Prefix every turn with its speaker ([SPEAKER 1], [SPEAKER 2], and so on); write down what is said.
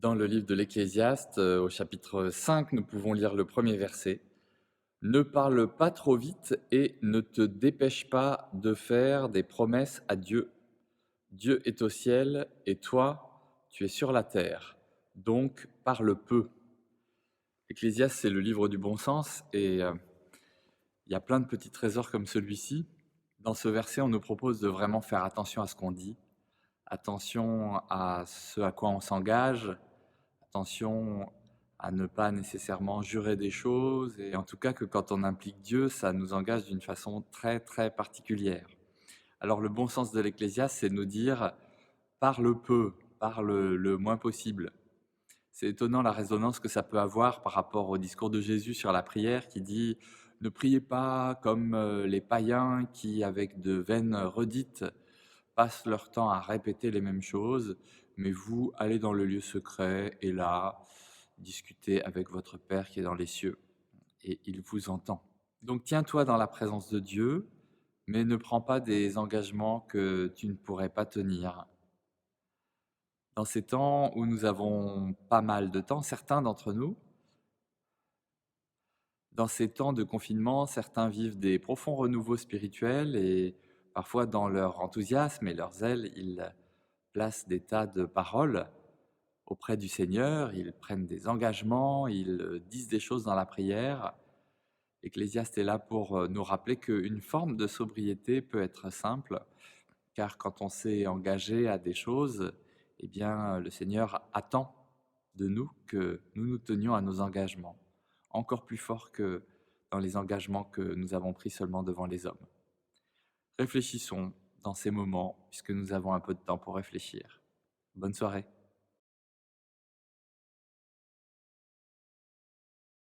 [SPEAKER 1] Dans le livre de l'Ecclésiaste, au chapitre 5, nous pouvons lire le premier verset. Ne parle pas trop vite et ne te dépêche pas de faire des promesses à Dieu. Dieu est au ciel et toi, tu es sur la terre. Donc, parle peu. L'Ecclésiaste, c'est le livre du bon sens et il y a plein de petits trésors comme celui-ci. Dans ce verset, on nous propose de vraiment faire attention à ce qu'on dit, attention à ce à quoi on s'engage, attention à ne pas nécessairement jurer des choses et en tout cas que quand on implique Dieu, ça nous engage d'une façon très, très particulière. Alors le bon sens de l'Ecclésiaste, c'est de nous dire: «Parle peu, parle le moins possible». C'est étonnant la résonance que ça peut avoir par rapport au discours de Jésus sur la prière qui dit: «Ne priez pas comme, les païens qui, avec de vaines redites, passent leur temps à répéter les mêmes choses, mais vous, allez dans le lieu secret et là, discutez avec votre Père qui est dans les cieux et il vous entend. Donc tiens-toi dans la présence de Dieu, mais ne prends pas des engagements que tu ne pourrais pas tenir. Dans ces temps où nous avons pas mal de temps, certains d'entre nous, dans ces temps de confinement, certains vivent des profonds renouveaux spirituels et parfois dans leur enthousiasme et leur zèle, ils placent des tas de paroles auprès du Seigneur, ils prennent des engagements, ils disent des choses dans la prière. L'Ecclésiaste est là pour nous rappeler qu'une forme de sobriété peut être simple, car quand on s'est engagé à des choses, eh bien, le Seigneur attend de nous que nous nous tenions à nos engagements, encore plus fort que dans les engagements que nous avons pris seulement devant les hommes. Réfléchissons dans ces moments, puisque nous avons un peu de temps pour réfléchir. Bonne soirée.